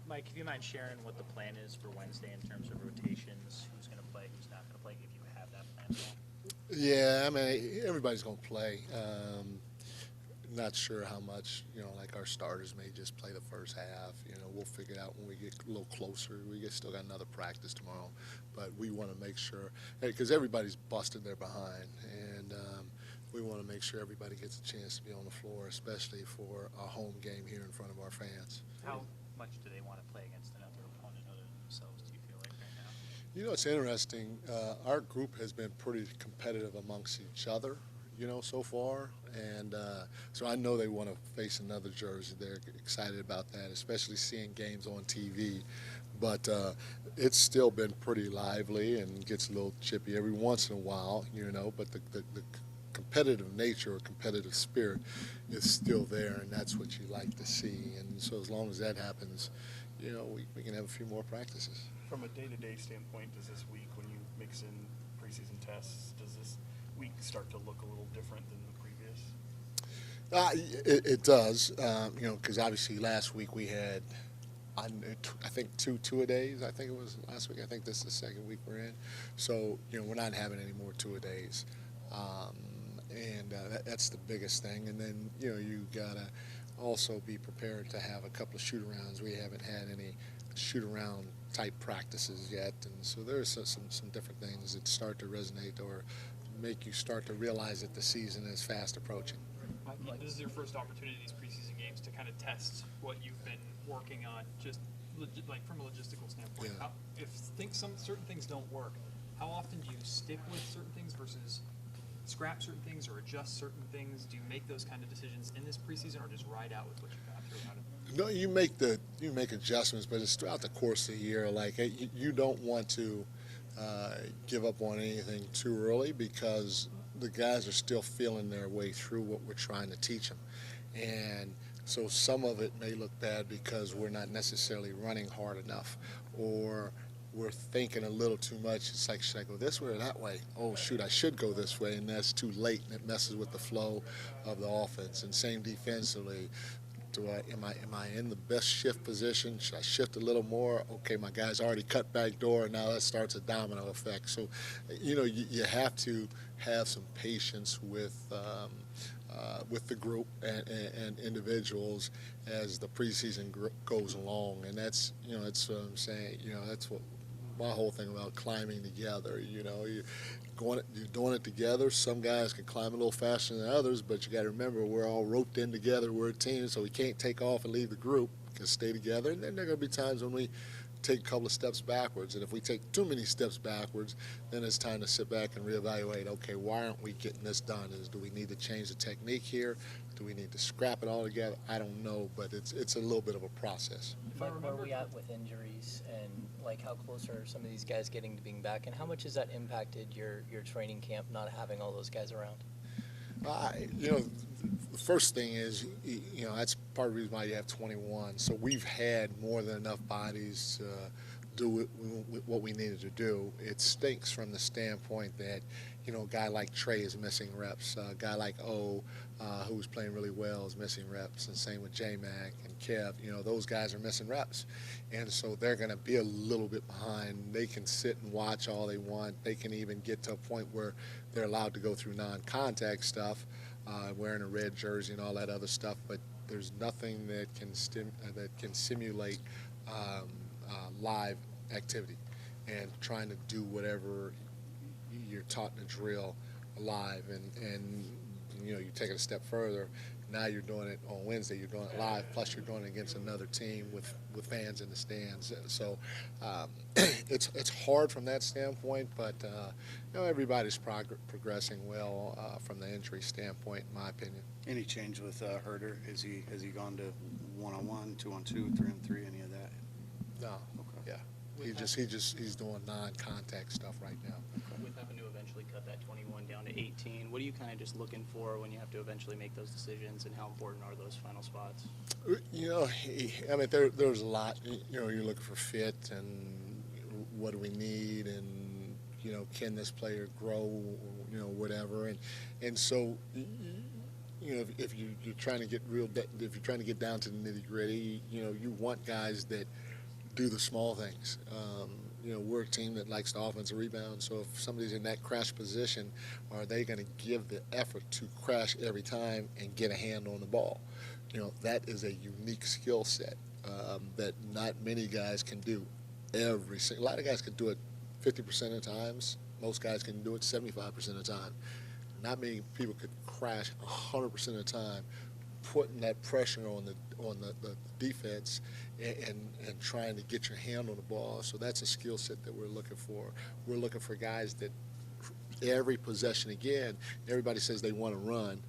Mike, if you mind sharing what the plan is for Wednesday in terms of rotations, who's going to play, who's not going to play, if you have that plan at all? Yeah, I mean everybody's going to play. Not sure how much, like our starters may just play the first half. We'll figure it out when we get a little closer. Still got another practice tomorrow, but we want to make sure, because everybody's busted their behind, and we want to make sure everybody gets a chance to be on the floor, especially for a home game here in front of our fans. How much do they want to play against another opponent other than themselves, do you feel like right now? It's interesting. Our group has been pretty competitive amongst each other, so far. And so I know they want to face another jersey. They're excited about that, especially seeing games on TV. But it's still been pretty lively and gets a little chippy every once in a while, but the competitive nature or competitive spirit is still there, and that's what you like to see. And so as long as that happens, we can have a few more practices. From a day-to-day standpoint, does this week, when you mix in preseason tests, does this week start to look a little different than the previous? It does, because obviously last week we had, I think two-a-days. I think it was last week. I think this is the second week we're in. So, we're not having any more two-a-days. And that's the biggest thing. And then, you got to also be prepared to have a couple of shoot-arounds. We haven't had any shoot-around type practices yet. And so there's some different things that start to resonate or make you start to realize that the season is fast approaching. This is your first opportunity in these preseason games to kind of test what you've been working on, just like from a logistical standpoint. Yeah. If certain things don't work, how often do you stick with certain things versus scrap certain things or adjust certain things? Do you make those kind of decisions in this preseason, or just ride out with what you got through? No, you make adjustments, but it's throughout the course of the year. Like you don't want to give up on anything too early, because the guys are still feeling their way through what we're trying to teach them, and so some of it may look bad because we're not necessarily running hard enough, or we're thinking a little too much. It's like, should I go this way or that way? Oh, shoot, I should go this way, and that's too late, and it messes with the flow of the offense. And same defensively. Am I in the best shift position? Should I shift a little more? Okay, my guy's already cut back door, and now that starts a domino effect. So, you have to have some patience with the group and individuals as the preseason goes along, and that's that's what I'm saying. That's what my whole thing about climbing together. You're doing it together. Some guys can climb a little faster than others, but you got to remember we're all roped in together. We're a team, so we can't take off and leave the group. We can stay together, and then there are going to be times when we take a couple of steps backwards. And if we take too many steps backwards, then it's time to sit back and reevaluate. Okay, why aren't we getting this done? Do we need to change the technique here? Do we need to scrap it all together? I don't know, but it's a little bit of a process. Where are we at with injuries, and like how close are some of these guys getting to being back, and how much has that impacted your training camp, not having all those guys around? The first thing is, that's part of the reason why you have 21. So we've had more than enough bodies to do what we needed to do. It stinks from the standpoint that, a guy like Trey is missing reps. A guy like O, who's playing really well, is missing reps. And same with J-Mac and Kev. Those guys are missing reps. And so they're going to be a little bit behind. They can sit and watch all they want. They can even get to a point where they're allowed to go through non-contact stuff, wearing a red jersey and all that other stuff. But there's nothing that can simulate live activity and trying to do whatever you're taught in a drill live, and you take it a step further. Now you're doing it on Wednesday. You're doing it live, plus you're doing it against another team with fans in the stands. So it's hard from that standpoint, but everybody's progressing well from the injury standpoint, in my opinion. Any change with Herder? Has he gone to 1-on-1, 2-on-2, 3-on-3, any of that? No. Okay. Yeah. He's doing non-contact stuff right now. With having to eventually cut that 21 down to 18, what are you kind of just looking for when you have to eventually make those decisions, and how important are those final spots? There's a lot. You're looking for fit, and what do we need, and can this player grow, whatever, and so if you're trying to get if you're trying to get down to the nitty gritty, you want guys that do the small things. We're a team that likes the offensive rebound, so if somebody's in that crash position, are they going to give the effort to crash every time and get a hand on the ball? That is a unique skill set that not many guys can do. A lot of guys can do it 50% of the times. Most guys can do it 75% of the time. Not many people could crash 100% of the time, putting that pressure on the defense and trying to get your hand on the ball. So that's a skill set that we're looking for. We're looking for guys that every possession, again, everybody says they want to run,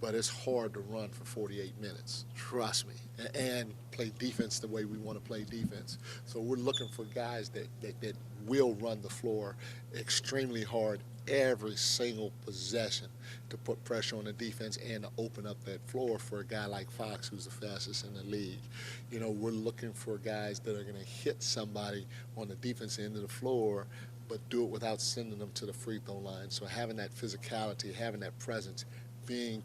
but it's hard to run for 48 minutes, trust me, and play defense the way we want to play defense. So we're looking for guys that will run the floor extremely hard every single possession to put pressure on the defense and to open up that floor for a guy like Fox, who's the fastest in the league. We're looking for guys that are going to hit somebody on the defense end of the floor, but do it without sending them to the free throw line. So having that physicality, having that presence, being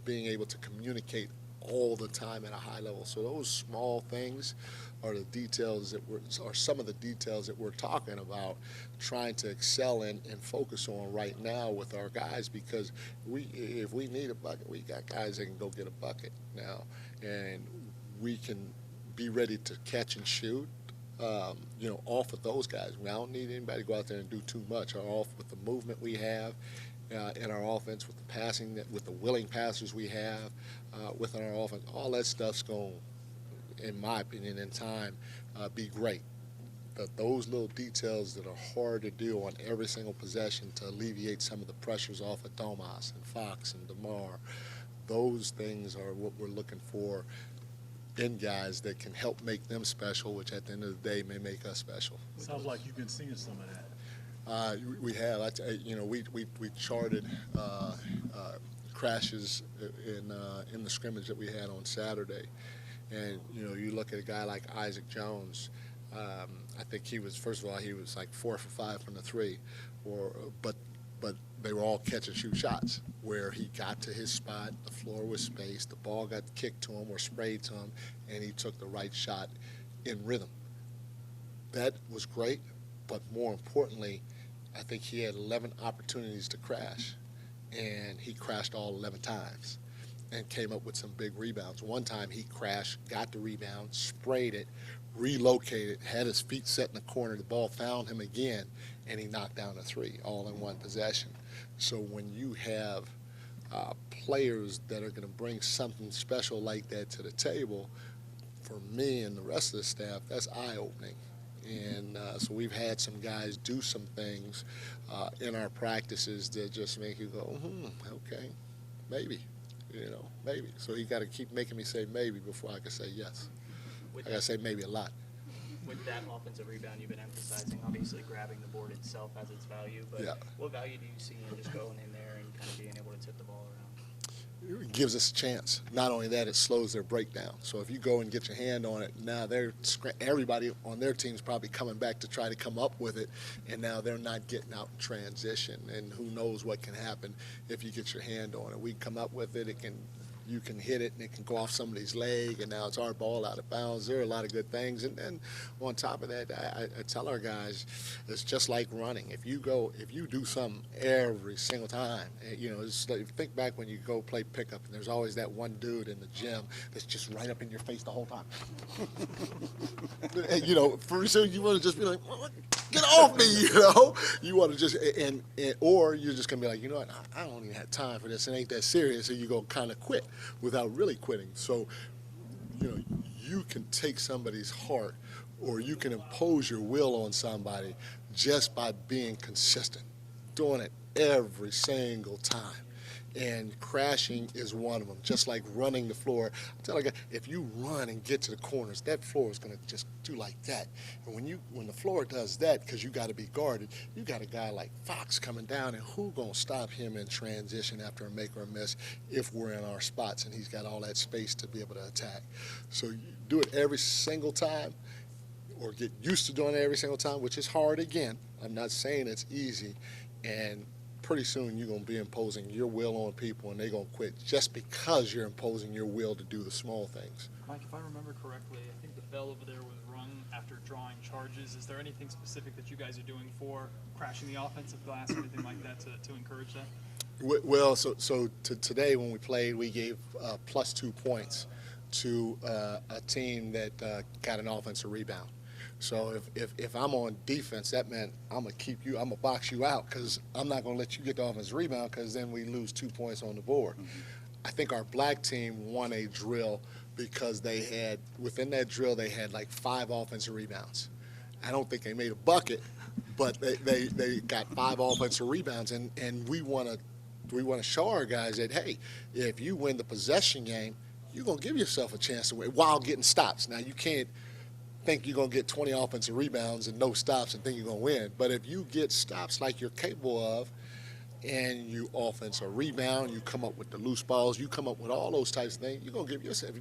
able to communicate all the time at a high level. So those small things are the details are some of the details that we're talking about, trying to excel in and focus on right now with our guys, because if we need a bucket, we got guys that can go get a bucket now, and we can be ready to catch and shoot. Off of those guys. I don't need anybody to go out there and do too much. Off with the movement we have in our offense, with the passing, with the willing passers we have within our offense, all that stuff's going, in my opinion, in time, be great. But those little details that are hard to do on every single possession to alleviate some of the pressures off of Domas and Fox and DeMar, those things are what we're looking for in guys that can help make them special, which at the end of the day may make us special. Sounds like you've been seeing some of that. We have. We charted crashes in the scrimmage that we had on Saturday, and you look at a guy like Isaac Jones. I think he was, first of all, he was like 4 for 5 from the three, but they were all catch and shoot shots where he got to his spot, the floor was spaced, the ball got kicked to him or sprayed to him, and he took the right shot in rhythm. That was great, but more importantly, I think he had 11 opportunities to crash, and he crashed all 11 times and came up with some big rebounds. One time he crashed, got the rebound, sprayed it, relocated, had his feet set in the corner, the ball found him again, and he knocked down a three, all in one possession. So when you have players that are going to bring something special like that to the table, for me and the rest of the staff, that's eye-opening. And so we've had some guys do some things in our practices that just make you go, okay, maybe, maybe. So you got to keep making me say maybe before I can say yes. I got to say maybe a lot. With that offensive rebound, you've been emphasizing, obviously, grabbing the board itself has its value, but Yeah. What value do you see in just going in there and kind of being able to tip the ball around? It gives us a chance. Not only that, it slows their breakdown. So if you go and get your hand on it, now everybody on their team's probably coming back to try to come up with it, and now they're not getting out in transition. And who knows what can happen if you get your hand on it. We come up with it, you can hit it, and it can go off somebody's leg, and now it's our ball out of bounds. There are a lot of good things. And then on top of that, I tell our guys, it's just like running. If you do something every single time, it's like, think back when you go play pickup, and there's always that one dude in the gym that's just right up in your face the whole time. For sure, you want to just be like, get off me, You want to just, or you're just going to be like, you know what, I don't even have time for this. It ain't that serious. And you go kind of quit without really quitting. So, you can take somebody's heart, or you can impose your will on somebody just by being consistent, doing it every single time. And crashing is one of them, just like running the floor. I tell a guy, if you run and get to the corners, that floor is going to just do like that. And when the floor does that, because you got to be guarded, you got a guy like Fox coming down, and who going to stop him in transition after a make or a miss if we're in our spots and he's got all that space to be able to attack. So you do it every single time, or get used to doing it every single time, which is hard again. I'm not saying it's easy. And pretty soon you're going to be imposing your will on people, and they're going to quit just because you're imposing your will to do the small things. Mike, if I remember correctly, I think the bell over there was rung after drawing charges. Is there anything specific that you guys are doing for crashing the offensive glass or anything like that to encourage that? Well, today when we played, we gave +2 points to a team that got an offensive rebound. So if I'm on defense, that meant I'm gonna box you out because I'm not gonna let you get the offensive rebound because then we lose 2 points on the board. Mm-hmm. I think our black team won a drill because within that drill they had like 5 offensive rebounds. I don't think they made a bucket, but they got 5 offensive rebounds, and we want to show our guys that, hey, if you win the possession game, you're going to give yourself a chance to win while getting stops. Now, you can't think you're going to get 20 offensive rebounds and no stops and think you're going to win. But if you get stops like you're capable of, and you offensive rebound, you come up with the loose balls, you come up with all those types of things, you're going to give yourself,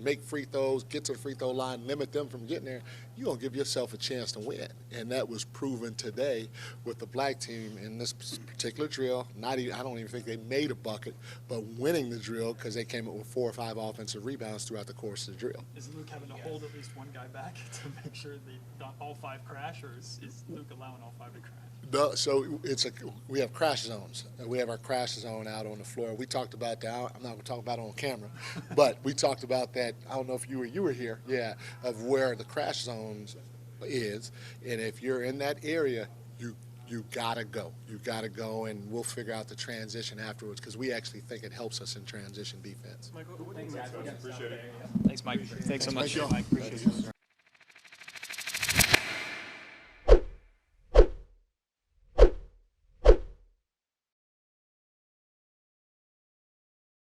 make free throws, get to the free throw line, limit them from getting there, you're going to give yourself a chance to win. And that was proven today with the black team in this particular drill. I don't even think they made a bucket, but winning the drill because they came up with 4 or 5 offensive rebounds throughout the course of the drill. Is Luke having to hold at least one guy back to make sure not all 5 crash, or is Luke allowing all 5 to crash? No, so we have crash zones. We have our crash zone out on the floor. We talked about that. I'm not going to talk about it on camera, but we talked about that. I don't know if you were here, yeah, of where the crash zones is, and if you're in that area, you gotta go. You gotta go, and we'll figure out the transition afterwards because we actually think it helps us in transition defense. Thanks, Mike. Thanks so much, Mike. Appreciate it.